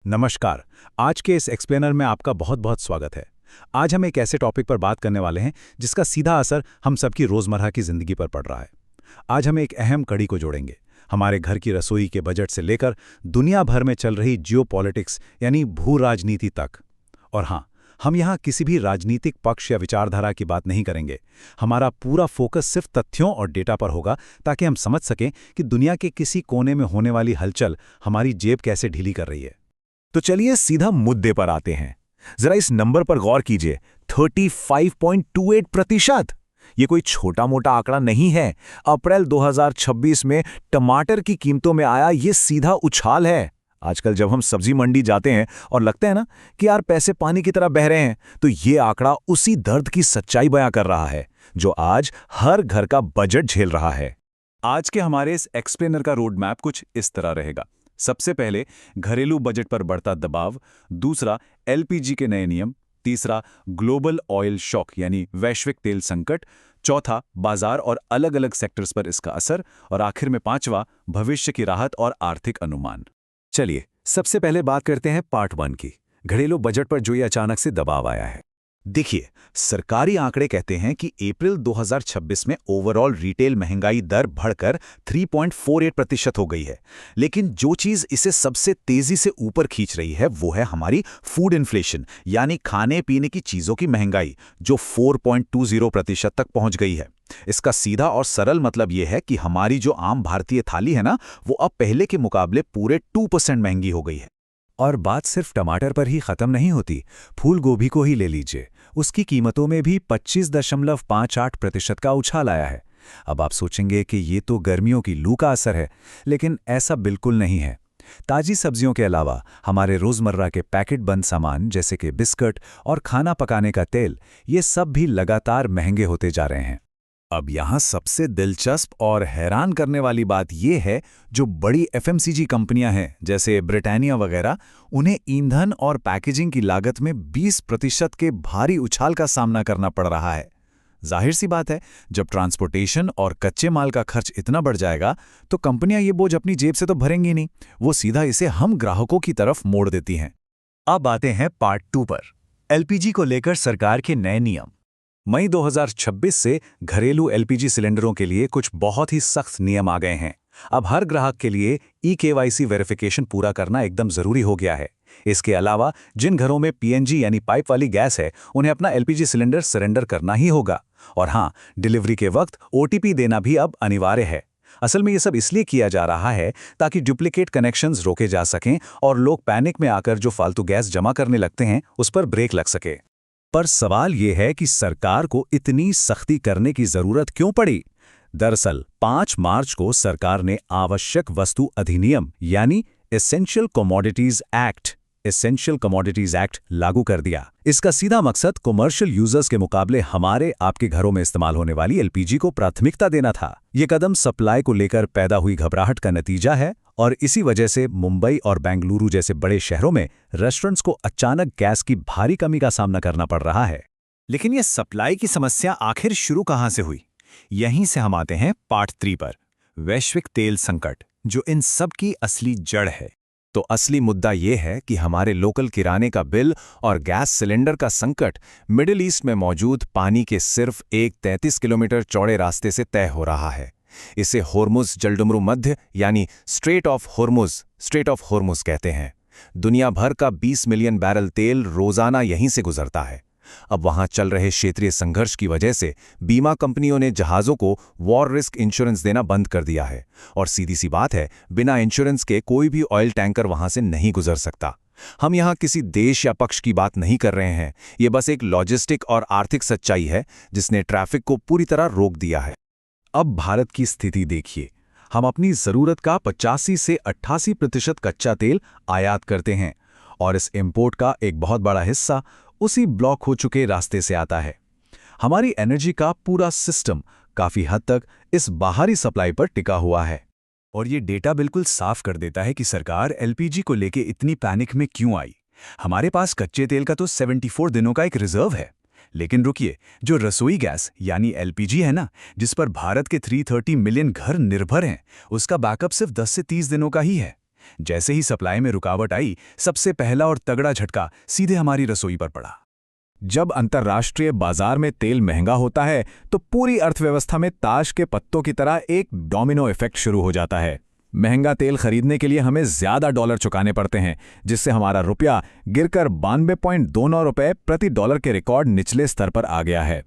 नमस्कार। आज के इस एक्सप्लेनर में आपका बहुत बहुत स्वागत है। आज हम एक ऐसे टॉपिक पर बात करने वाले हैं जिसका सीधा असर हम सबकी रोज़मर्रा की ज़िंदगी पर पड़ रहा है। आज हम एक अहम कड़ी को जोड़ेंगे, हमारे घर की रसोई के बजट से लेकर दुनिया भर में चल रही जियोपॉलिटिक्स यानी भू राजनीति तक। और हाँ, हम यहाँ किसी भी राजनीतिक पक्ष या विचारधारा की बात नहीं करेंगे। हमारा पूरा फोकस सिर्फ तथ्यों और डेटा पर होगा, ताकि हम समझ सकें कि दुनिया के किसी कोने में होने वाली हलचल हमारी जेब कैसे ढीली कर रही है। तो चलिए सीधा मुद्दे पर आते हैं। जरा इस नंबर पर गौर कीजिए, 35.28%। ये कोई छोटा मोटा आंकड़ा नहीं है। अप्रैल 2026 में टमाटर की कीमतों में आया ये सीधा उछाल है। आजकल जब हम सब्जी मंडी जाते हैं और लगता है ना कि यार पैसे पानी की तरह बह रहे हैं, तो ये आंकड़ा उसी दर्द की सच्चाई बयां कर रहा है जो आज हर घर का बजट झेल रहा है। आज के हमारे इस एक्सप्लेनर का रोड मैप कुछ इस तरह रहेगा। सबसे पहले घरेलू बजट पर बढ़ता दबाव, दूसरा एलपीजी के नए नियम, तीसरा ग्लोबल ऑयल शॉक यानी वैश्विक तेल संकट, चौथा बाजार और अलग अलग सेक्टर्स पर इसका असर, और आखिर में पांचवा भविष्य की राहत और आर्थिक अनुमान। चलिए सबसे पहले बात करते हैं पार्ट 1 की, घरेलू बजट पर जो ये अचानक से दबाव आया है। देखिए, सरकारी आंकड़े कहते हैं कि अप्रैल 2026 में ओवरऑल रिटेल महंगाई दर बढ़कर 3.48% हो गई है। लेकिन जो चीज़ इसे सबसे तेज़ी से ऊपर खींच रही है वो है हमारी फूड इन्फ्लेशन यानी खाने पीने की चीज़ों की महंगाई, जो 4.20% तक पहुंच गई है। इसका सीधा और सरल मतलब यह है कि हमारी जो आम भारतीय थाली है ना, वो अब पहले के मुकाबले पूरे 2% महंगी हो गई है। और बात सिर्फ टमाटर पर ही खत्म नहीं होती। फूल गोभी को ही ले लीजिए, उसकी कीमतों में भी 25.58% का उछाल आया है। अब आप सोचेंगे कि ये तो गर्मियों की लू का असर है, लेकिन ऐसा बिल्कुल नहीं है। ताजी सब्जियों के अलावा हमारे रोज़मर्रा के पैकेट बंद सामान जैसे कि बिस्कुट और खाना पकाने का तेल, ये सब भी लगातार महंगे होते जा रहे हैं। अब यहाँ सबसे दिलचस्प और हैरान करने वाली बात यह है, जो बड़ी एफएमसीजी कंपनियां हैं जैसे ब्रिटानिया वगैरह, उन्हें ईंधन और पैकेजिंग की लागत में 20% के भारी उछाल का सामना करना पड़ रहा है। जाहिर सी बात है, जब ट्रांसपोर्टेशन और कच्चे माल का खर्च इतना बढ़ जाएगा तो कंपनियां ये बोझ अपनी जेब से तो भरेंगी नहीं, वो सीधा इसे हम ग्राहकों की तरफ मोड़ देती हैं। अब आते हैं पार्ट 2 पर, एलपीजी को लेकर सरकार के नए नियम। मई 2026 से घरेलू एलपीजी सिलेंडरों के लिए कुछ बहुत ही सख्त नियम आ गए हैं। अब हर ग्राहक के लिए ई-केवाईसी वेरिफिकेशन पूरा करना एकदम जरूरी हो गया है। इसके अलावा जिन घरों में पीएनजी यानी पाइप वाली गैस है, उन्हें अपना एलपीजी सिलेंडर सरेंडर करना ही होगा। और हाँ, डिलीवरी के वक्त ओटीपी देना भी अब अनिवार्य है। असल में ये सब इसलिए किया जा रहा है ताकि डुप्लीकेट कनेक्शंस रोके जा सकें और लोग पैनिक में आकर जो फालतू गैस जमा करने लगते हैं उस पर ब्रेक लग सके। पर सवाल यह है कि सरकार को इतनी सख्ती करने की जरूरत क्यों पड़ी? दरअसल 5 मार्च को सरकार ने आवश्यक वस्तु अधिनियम यानी एसेंशियल कमोडिटीज एक्ट लागू कर दिया। इसका सीधा मकसद कमर्शियल यूजर्स के मुकाबले हमारे आपके घरों में इस्तेमाल होने वाली एलपीजी को प्राथमिकता देना था। यह कदम सप्लाई को लेकर पैदा हुई घबराहट का नतीजा है, और इसी वजह से मुंबई और बेंगलुरु जैसे बड़े शहरों में रेस्टोरेंट्स को अचानक गैस की भारी कमी का सामना करना पड़ रहा है। लेकिन यह सप्लाई की समस्या आखिर शुरू कहां से हुई? यहीं से हम आते हैं पार्ट 3 पर, वैश्विक तेल संकट, जो इन सब की असली जड़ है। तो असली मुद्दा यह है कि हमारे लोकल किराने का बिल और गैस सिलेंडर का संकट मिडिल ईस्ट में मौजूद पानी के सिर्फ एक 33 किलोमीटर चौड़े रास्ते से तय हो रहा है। इसे होर्मुज जलडुमरू मध्य यानी स्ट्रेट ऑफ होर्मुज कहते हैं। दुनिया भर का 20 मिलियन बैरल तेल रोजाना यहीं से गुजरता है। अब वहां चल रहे क्षेत्रीय संघर्ष की वजह से बीमा कंपनियों ने जहाजों को वॉर रिस्क इंश्योरेंस देना बंद कर दिया है, और सीधी सी बात है, बिना इंश्योरेंस के कोई भी ऑयल टैंकर वहां से नहीं गुजर सकता। हम यहां किसी देश या पक्ष की बात नहीं कर रहे हैं, ये बस एक लॉजिस्टिक और आर्थिक सच्चाई है जिसने ट्रैफिक को पूरी तरह रोक दिया है। अब भारत की स्थिति देखिए, हम अपनी जरूरत का 85 से 88% कच्चा तेल आयात करते हैं, और इस इंपोर्ट का एक बहुत बड़ा हिस्सा उसी ब्लॉक हो चुके रास्ते से आता है। हमारी एनर्जी का पूरा सिस्टम काफी हद तक इस बाहरी सप्लाई पर टिका हुआ है। और ये डेटा बिल्कुल साफ कर देता है कि सरकार एलपीजी को लेके इतनी पैनिक में क्यों आई। हमारे पास कच्चे तेल का तो 74 दिनों का एक रिजर्व है। लेकिन रुकिए, जो रसोई गैस यानी एलपीजी है ना, जिस पर भारत के 330 मिलियन घर निर्भर हैं, उसका बैकअप सिर्फ 10 से 30 दिनों का ही है। जैसे ही सप्लाई में रुकावट आई, सबसे पहला और तगड़ा झटका सीधे हमारी रसोई पर पड़ा। जब अंतर्राष्ट्रीय बाजार में तेल महंगा होता है तो पूरी अर्थव्यवस्था में ताश के पत्तों की तरह एक डोमिनो इफेक्ट शुरू हो जाता है। महंगा तेल खरीदने के लिए हमें ज्यादा डॉलर चुकाने पड़ते हैं, जिससे हमारा रुपया गिरकर 92.29 रुपये प्रति डॉलर के रिकॉर्ड निचले स्तर पर आ गया है।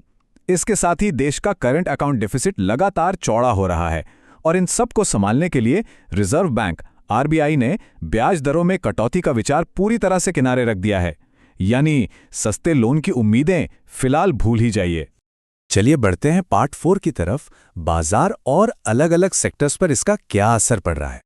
इसके साथ ही देश का करंट अकाउंट डिफिसिट लगातार चौड़ा हो रहा है और इन सब को संभालने के लिए रिजर्व बैंक आरबीआई ने ब्याज दरों में कटौती का विचार पूरी तरह से किनारे रख दिया है। यानी सस्ते लोन की उम्मीदें फिलहाल भूल ही जाइए। चलिए बढ़ते हैं पार्ट 4 की तरफ। बाजार और अलग-अलग सेक्टर्स पर इसका क्या असर पड़ रहा है।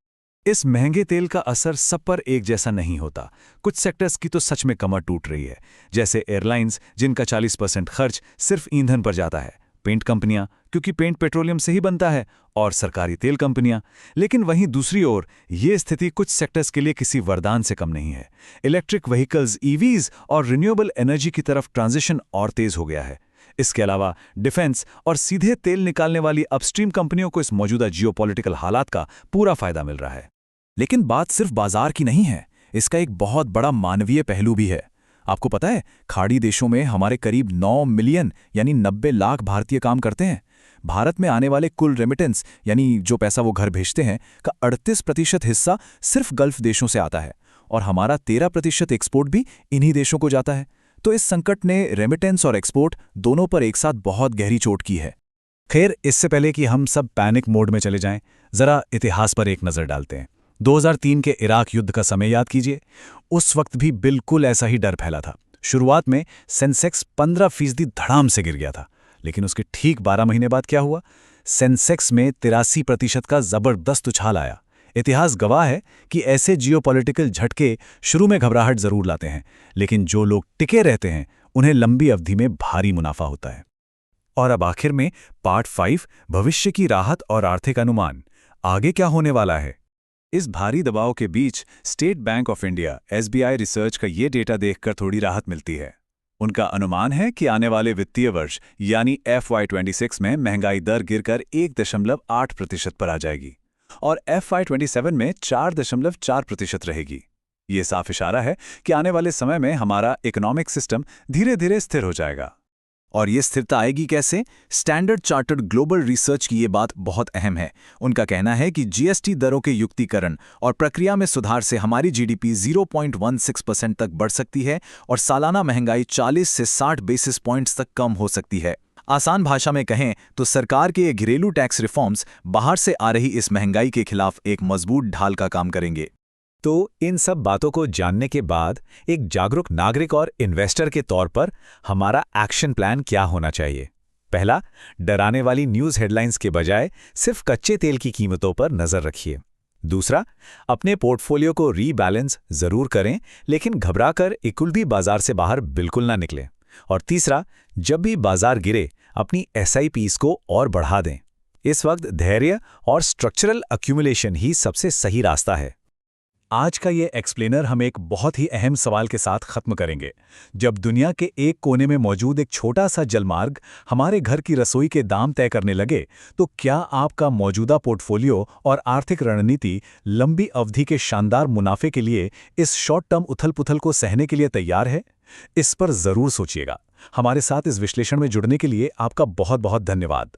इस महंगे तेल का असर सब पर एक जैसा नहीं होता। कुछ सेक्टर्स की तो सच में कमर टूट रही है, जैसे एयरलाइंस जिनका 40% खर्च सिर्फ ईंधन पर जाता है, पेंट कंपनियां क्योंकि पेंट पेट्रोलियम से ही बनता है, और सरकारी तेल कंपनियां। लेकिन वहीं दूसरी ओर ये स्थिति कुछ सेक्टर्स के लिए किसी वरदान से कम नहीं है। इलेक्ट्रिक व्हीकल्स ईवीज और रिन्यूएबल एनर्जी की तरफ ट्रांजिशन और तेज हो गया है। इसके अलावा डिफेंस और सीधे तेल निकालने वाली अपस्ट्रीम कंपनियों को इस मौजूदा जियोपॉलिटिकल हालात का पूरा फायदा मिल रहा है। लेकिन बात सिर्फ बाजार की नहीं है, इसका एक बहुत बड़ा मानवीय पहलू भी है। आपको पता है, खाड़ी देशों में हमारे करीब 9 मिलियन यानी 90 लाख भारतीय काम करते हैं। भारत में आने वाले कुल रेमिटेंस यानी जो पैसा वो घर भेजते हैं का 38% हिस्सा सिर्फ गल्फ देशों से आता है, और हमारा 13% एक्सपोर्ट भी इन्हीं देशों को जाता है। तो इस संकट ने रेमिटेंस और एक्सपोर्ट दोनों पर एक साथ बहुत गहरी चोट की है। खैर, इससे पहले कि हम सब पैनिक मोड में चले जाएं, जरा इतिहास पर एक नज़र डालते हैं। 2003 के इराक युद्ध का समय याद कीजिए। उस वक्त भी बिल्कुल ऐसा ही डर फैला था। शुरुआत में सेंसेक्स 15% धड़ाम से गिर गया था, लेकिन उसके ठीक 12 महीने बाद क्या हुआ? सेंसेक्स में 83% का जबरदस्त उछाल आया। इतिहास गवाह है कि ऐसे जियोपॉलिटिकल झटके शुरू में घबराहट जरूर लाते हैं, लेकिन जो लोग टिके रहते हैं उन्हें लंबी अवधि में भारी मुनाफा होता है। और अब आखिर में पार्ट 5, भविष्य की राहत और आर्थिक अनुमान। आगे क्या होने वाला है? इस भारी दबाव के बीच State Bank of India (SBI) research का ये डेटा देखकर थोड़ी राहत मिलती है। उनका अनुमान है कि आने वाले वित्तीय वर्ष यानी FY26 में महंगाई दर गिरकर 1.8% पर आ जाएगी और FY27 में 4.4% रहेगी। ये साफ इशारा है कि आने वाले समय में हमारा इकोनॉमिक सिस्टम धीरे धीरे स्थिर हो जाएगा। और ये स्थिरता आएगी कैसे? स्टैंडर्ड चार्टर्ड ग्लोबल रिसर्च की ये बात बहुत अहम है। उनका कहना है कि GST दरों के युक्तिकरण और प्रक्रिया में सुधार से हमारी GDP 0.16% तक बढ़ सकती है और सालाना महंगाई 40 से 60 बेसिस पॉइंट्स तक कम हो सकती है। आसान भाषा में कहें तो सरकार के ये घरेलू टैक्स रिफॉर्म्स बाहर से आ रही इस महंगाई के खिलाफ एक मजबूत ढाल का काम करेंगे। तो इन सब बातों को जानने के बाद एक जागरूक नागरिक और इन्वेस्टर के तौर पर हमारा एक्शन प्लान क्या होना चाहिए? पहला, डराने वाली न्यूज़ हेडलाइंस के बजाय सिर्फ कच्चे तेल की कीमतों पर नजर रखिए। दूसरा, अपने पोर्टफोलियो को रीबैलेंस जरूर करें, लेकिन घबराकर इक्विटी बाजार से बाहर बिल्कुल ना निकलें। और तीसरा, जब भी बाजार गिरे अपनी SIPs को और बढ़ा दें। इस वक्त धैर्य और स्ट्रक्चरल अक्यूमुलेशन ही सबसे सही रास्ता है। आज का ये एक्सप्लेनर हम एक बहुत ही अहम सवाल के साथ खत्म करेंगे। जब दुनिया के एक कोने में मौजूद एक छोटा सा जलमार्ग हमारे घर की रसोई के दाम तय करने लगे, तो क्या आपका मौजूदा पोर्टफोलियो और आर्थिक रणनीति लंबी अवधि के शानदार मुनाफे के लिए इस शॉर्ट टर्म उथल-पुथल को सहने के लिए तैयार है? इस पर जरूर सोचिएगा। हमारे साथ इस विश्लेषण में जुड़ने के लिए आपका बहुत बहुत धन्यवाद।